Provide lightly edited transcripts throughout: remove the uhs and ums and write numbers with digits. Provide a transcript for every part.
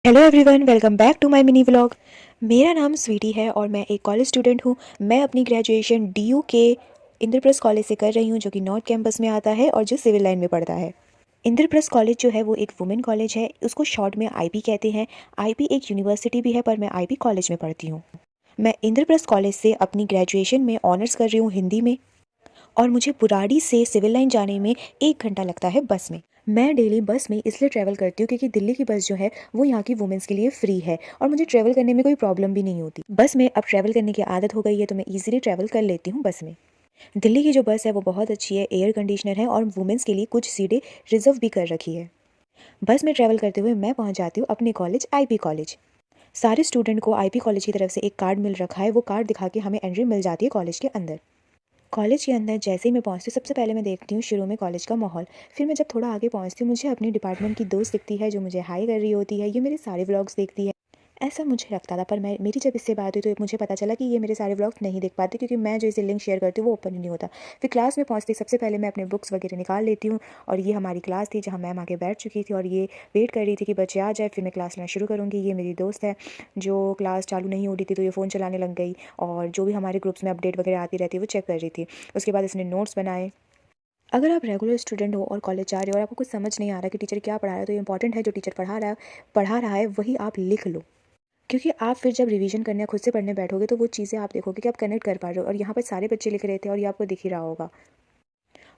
Hello everyone, welcome back to my mini vlog. मेरा नाम स्वीटी है और मैं एक कॉलेज स्टूडेंट हूँ। मैं अपनी ग्रेजुएशन डीयू के इंद्रप्रस्थ कॉलेज से कर रही हूँ, जो कि नॉर्थ कैंपस में आता है और जो सिविल लाइन में पड़ता है। इंद्रप्रस्थ कॉलेज जो है वो एक वुमेन कॉलेज है, उसको शॉर्ट में आईपी कहते हैं। आईपी एक यूनिवर्सिटी भी है, पर मैं आईपी कॉलेज में पढ़ती हूँ। मैं इंद्रप्रस्थ कॉलेज से अपनी ग्रेजुएशन में ऑनर्स कर रही हूँ हिंदी में, और मुझे बुराड़ी से सिविल लाइन जाने में 1 घंटा लगता है बस में। मैं डेली बस में इसलिए ट्रैवल करती हूँ क्योंकि दिल्ली की बस जो है वो यहाँ की वुमेंस के लिए फ्री है और मुझे ट्रैवल करने में कोई प्रॉब्लम भी नहीं होती। बस में अब ट्रैवल करने की आदत हो गई है, तो मैं इजीली ट्रैवल कर लेती हूँ बस में। दिल्ली की जो बस है वो बहुत अच्छी है, एयर कंडीशनर है और वुमेंस के लिए कुछ सीटें रिजर्व भी कर रखी है। बस में ट्रैवल करते हुए मैं पहुँच जाती हूँ अपने कॉलेज आईपी कॉलेज। सारे स्टूडेंट को आईपी कॉलेज की तरफ से एक कार्ड मिल रखा है, वो कार्ड दिखा के हमें एंट्री मिल जाती है कॉलेज के अंदर। कॉलेज के अंदर जैसे ही मैं पहुंचती हूँ, सबसे पहले मैं देखती हूँ शुरू में कॉलेज का माहौल। फिर मैं जब थोड़ा आगे पहुंचती हूँ, मुझे अपनी डिपार्टमेंट की दोस्त दिखती है जो मुझे हाई कर रही होती है। ये मेरे सारे व्लॉग्स देखती है, ऐसा मुझे लगता था। पर मैं मेरी जब इससे बात हुई तो मुझे पता चला कि ये मेरे सारे व्लॉग्स नहीं देख पाती, क्योंकि मैं जो इसे लिंक शेयर करती हूँ वो ओपन ही नहीं होता। फिर क्लास में पहुँचती सबसे पहले मैं अपने बुक्स वगैरह निकाल लेती हूँ, और ये हमारी क्लास थी जहाँ मैम आके बैठ चुकी थी और ये वेट कर रही थी कि बच्चे आ जाए, फिर मैं क्लास लेना शुरू करूँगी। ये मेरी दोस्त है जो क्लास चालू नहीं हो रही थी तो ये फ़ोन चलाने लग गई, और जो भी हमारे ग्रुप्स में अपडेट वगैरह आती रहती है वो चेक कर रही थी। उसके बाद इसने नोट्स बनाए। अगर आप रेगुलर स्टूडेंट हो और कॉलेज जा रहे हो और आपको कुछ समझ नहीं आ रहा कि टीचर क्या पढ़ा रहा है, तो ये इंपॉर्टेंट है जो टीचर पढ़ा रहा है वही आप लिख लो। क्योंकि आप फिर जब रिवीजन करने या खुद से पढ़ने बैठोगे तो वो चीज़ें आप देखोगे कि आप कनेक्ट कर पा रहे हो, और यहाँ पर सारे बच्चे लिख रहे थे और ये आपको दिख ही रहा होगा।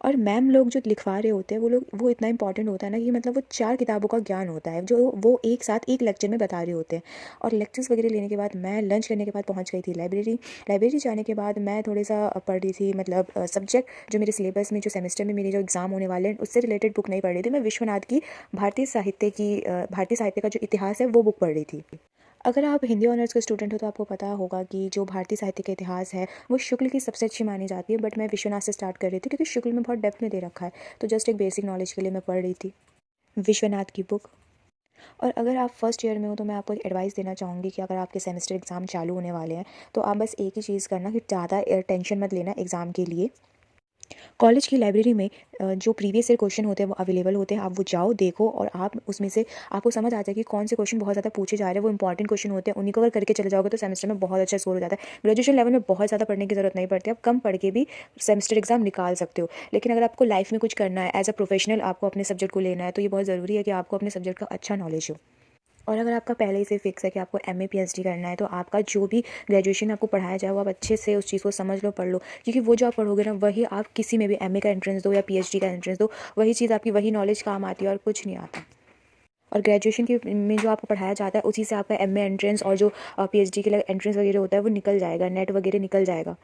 और मैम लोग जो लिखवा रहे होते हैं वो इतना इंपॉर्टेंट होता है ना कि मतलब वो 4 किताबों का ज्ञान होता है जो वो एक साथ एक लेक्चर में बता रहे होते हैं। और लेक्चर्स वगैरह लेने के बाद मैं लंच करने के बाद पहुंच गई थी लाइब्रेरी। लाइब्रेरी जाने के बाद मैं थोड़ा सा पढ़ रही थी, मतलब सब्जेक्ट जो मेरे सिलेबस में जो सेमेस्टर में मेरे जो एग्ज़ाम होने वाले हैं उससे रिलेटेड बुक नहीं पढ़ रही थी। मैं विश्वनाथ की भारतीय साहित्य का जो इतिहास है वो बुक पढ़ रही थी। अगर आप हिंदी ऑनर्स के स्टूडेंट हो तो आपको पता होगा कि जो भारतीय साहित्य का इतिहास है वो शुक्ल की सबसे अच्छी मानी जाती है, बट मैं विश्वनाथ से स्टार्ट कर रही थी क्योंकि शुक्ल में बहुत डेप्थ में दे रखा है। तो जस्ट एक बेसिक नॉलेज के लिए मैं पढ़ रही थी विश्वनाथ की बुक। और अगर आप फर्स्ट ईयर में हो तो मैं आपको एक एडवाइस देना चाहूँगी कि अगर आपके सेमेस्टर एग्ज़ाम चालू होने वाले हैं तो आप बस एक ही चीज़ करना कि ज़्यादा टेंशन मत लेना एग्ज़ाम के लिए। कॉलेज की लाइब्रेरी में जो प्रीवियस ईयर क्वेश्चन होते हैं वो अवेलेबल होते हैं, आप वो जाओ देखो और आप उसमें से आपको समझ आ जाए कि कौन से क्वेश्चन बहुत ज़्यादा पूछे जा रहे हैं। वो इंपॉर्टेंट क्वेश्चन होते हैं, उन्हीं को अगर करके चले जाओगे तो सेमेस्टर में बहुत अच्छा स्कोर हो जाता है। ग्रेजुएशन लेवल में बहुत ज़्यादा पढ़ने की ज़रूरत नहीं पड़ती, आप कम पढ़ के भी सेमेस्टर एग्जाम निकाल सकते हो। लेकिन अगर आपको लाइफ में कुछ करना है, एज अ प्रोफेशनल आपको अपने सब्जेक्ट को लेना है, तो ये बहुत ज़रूरी है कि आपको अपने सब्जेक्ट का अच्छा नॉलेज हो। और अगर आपका पहले ही से फिक्स है कि आपको एमए पीएचडी करना है, तो आपका जो भी ग्रेजुएशन आपको पढ़ाया जाए वो आप अच्छे से उस चीज़ को समझ लो, पढ़ लो। क्योंकि वो जो आप पढ़ोगे ना वही आप किसी में भी एमए का एंट्रेंस दो या पीएचडी का एंट्रेंस दो, वही चीज़ आपकी वही नॉलेज काम आती है और कुछ नहीं आता। और ग्रेजुएशन के में जो आपको पढ़ाया जाता है उसी से आपका एमए एंट्रेंस और जो पीएचडी के लिए एंट्रेंस वगैरह होता है वो निकल जाएगा, नेट वगैरह निकल जाएगा।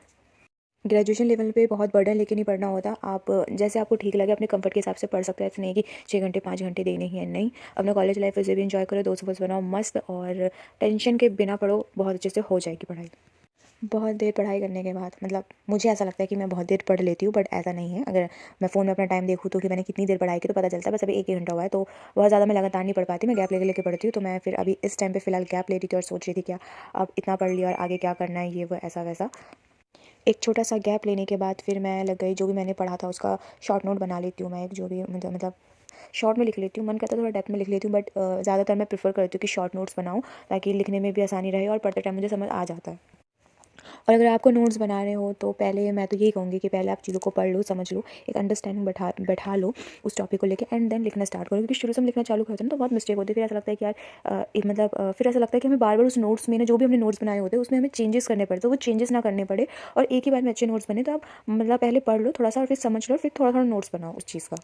ग्रेजुएशन लेवल पे बहुत बर्डन लेके नहीं पढ़ना होता। आप जैसे आपको ठीक लगे अपने कंफर्ट के हिसाब से पढ़ सकते हैं। ऐसे नहीं कि 6 घंटे 5 घंटे देने ही है, नहीं। अपना कॉलेज लाइफ वैसे भी इंजॉय करो, दोस्त वोस्त बनाओ मस्त, और टेंशन के बिना पढ़ो, बहुत अच्छे से हो जाएगी पढ़ाई। बहुत देर पढ़ाई करने के बाद, मतलब मुझे ऐसा लगता है कि मैं बहुत देर पढ़ लेती हूँ, बट ऐसा नहीं है। अगर मैं फ़ोन में अपना टाइम देखूँ तो कि मैंने कितनी देर पढ़ाई की तो पता चलता है। बस अभी 1 ही घंटा हुआ है तो बहुत ज़्यादा मैं लगातार नहीं पढ़ पाती, मैं गैप लेके लेके पढ़ती हूँ। तो मैं फिर अभी इस टाइम पे फ़िलहाल गैप ले रही थी और सोच रही थी क्या अब इतना पढ़ लिया और आगे क्या करना है, ये वो ऐसा वैसा। एक छोटा सा गैप लेने के बाद फिर मैं लग गई, जो भी मैंने पढ़ा था उसका शॉर्ट नोट बना लेती हूँ मैं। एक जो भी मतलब शॉर्ट में लिख लेती हूँ, मन करता है थोड़ा डेप्थ में लिख लेती हूँ, बट ज़्यादातर मैं प्रेफर करती हूँ कि शॉर्ट नोट्स बनाऊँ, ताकि लिखने में भी आसानी रहे और पढ़ते टाइम मुझे समझ आ जाता है। और अगर आपको नोट्स बना रहे हो तो पहले मैं तो यही कहूँगी कि पहले आप चीज़ों को पढ़ लो, समझ लो, एक अंडरस्टैंडिंग बैठा लो उस टॉपिक को लेकर, एंड देन लिखना स्टार्ट करो। क्योंकि शुरू से हम लिखना चालू करते हैं ना तो बहुत मिस्टेक होती है। फिर ऐसा लगता है कि यार फिर ऐसा लगता है कि हमें बार बार उस नोट्स में ना, जो भी हमने नोट्स बनाए होते हैं उसमें हमें चेंजेस करने पड़ते, तो वो चेंजेस ना करने पड़े और एक ही बार में अच्छे नोट्स बने। तो आप मतलब पहले पढ़ लो थोड़ा सा और फिर समझ लो, फिर थोड़ा थोड़ा नोट्स बनाओ उस चीज़ का।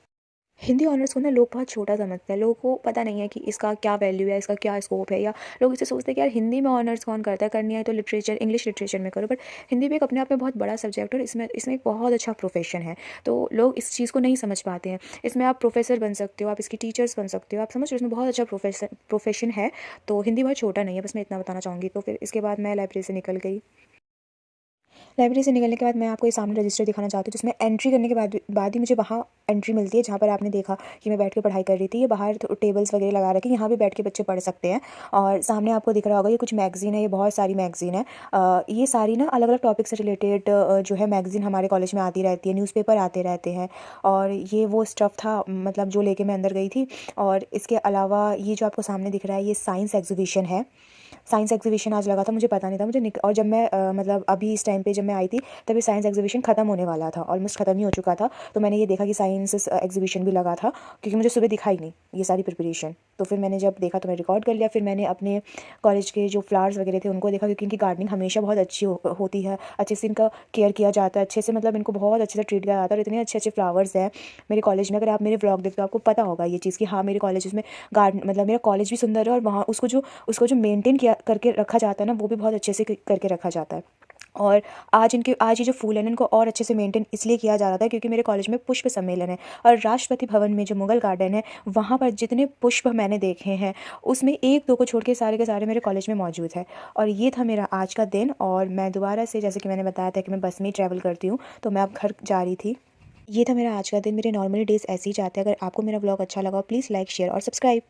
हिंदी ऑनर्स को ना लोग बहुत छोटा समझते हैं, लोगों को पता नहीं है कि इसका क्या वैल्यू है, इसका क्या स्कोप है, या लोग इसे सोचते हैं कि यार हिंदी में ऑनर्स कौन करता है, करनी है तो लिटरेचर, इंग्लिश लिटरेचर में करो। बट हिंदी भी एक अपने आप में बहुत बड़ा सब्जेक्ट है और इसमें इसमें एक बहुत अच्छा प्रोफेशन है। तो लोग इस चीज़ को नहीं समझ पाते हैं। इसमें आप प्रोफेसर बन सकते हो, आप इसकी टीचर्स बन सकते हो, आप समझ रहे हो, इसमें बहुत अच्छा प्रोफेशन है। तो हिंदी बहुत छोटा नहीं है, बस मैं इतना बताना चाहूँगी। तो फिर इसके बाद मैं लाइब्रेरी से निकल गई। लाइब्रेरी से निकलने के बाद मैं आपको ये सामने रजिस्टर दिखाना चाहती हूँ, जिसमें एंट्री करने के बाद ही मुझे वहाँ एंट्री मिलती है, जहाँ पर आपने देखा कि मैं बैठ के पढ़ाई कर रही थी। ये बाहर टेबल्स वगैरह लगा रखे, यहाँ भी बैठ के बच्चे पढ़ सकते हैं। और सामने आपको दिख रहा होगा ये कुछ मैगज़ीन है, ये बहुत सारी मैगज़ीन है। ये सारी ना अलग अलग टॉपिक से रिलेटेड जो है मैगज़ीन हमारे कॉलेज में आती रहती है, न्यूज़पेपर आते रहते हैं। और ये वो स्टफ़ था मतलब जो लेके मैं अंदर गई थी। और इसके अलावा ये जो आपको सामने दिख रहा है, ये साइंस एग्जीबिशन है। साइंस एग्जीबिशन आज लगा था, मुझे पता नहीं था। और जब मैं मतलब अभी इस टाइम पे जब मैं आई थी, तभी साइंस एग्जीबिशन ख़त्म होने वाला था, ऑलमोस्ट ख़त्म ही हो चुका था। तो मैंने ये देखा कि साइंस एग्जीबिशन भी लगा था, क्योंकि मुझे सुबह दिखा ही नहीं ये सारी प्रिपरेशन। तो फिर मैंने जब देखा तो मैं रिकॉर्ड कर लिया। फिर मैंने अपने कॉलेज के जो फ्लावर्स वगैरह थे उनको देखा, क्योंकि इनकी गार्डनिंग हमेशा बहुत अच्छी होती है, अच्छे से इनका केयर किया जाता है, अच्छे से मतलब इनको बहुत अच्छे से ट्रीट किया जाता है। और इतने अच्छे अच्छे फ्लावर्स हैं मेरे कॉलेज में। अगर आप मेरे व्लॉग देखते हो आपको पता होगा ये चीज़ कि हाँ, मेरे कॉलेज में गार्डन मतलब मेरा कॉलेज भी सुंदर है, और वहाँ उसको जो मेंटेन किया करके रखा जाता है ना, वो भी बहुत अच्छे से करके रखा जाता है। और आज ये जो फूल है ना, इनको और अच्छे से मेंटेन इसलिए किया जा रहा था क्योंकि मेरे कॉलेज में पुष्प सम्मेलन है। और राष्ट्रपति भवन में जो मुगल गार्डन है, वहाँ पर जितने पुष्प मैंने देखे हैं, उसमें एक दो को छोड़ के सारे मेरे कॉलेज में मौजूद है। और ये था मेरा आज का दिन। और मैं दोबारा से, जैसे कि मैंने बताया था कि मैं बस में ही ट्रैवल करती हूँ, तो मैं अब घर जा रही थी। ये था मेरा आज का दिन। मेरे नॉर्मली डेज़ ऐसे ही जाते हैं। अगर आपको मेरा ब्लॉग अच्छा लगा, प्लीज़ लाइक, शेयर और सब्सक्राइब।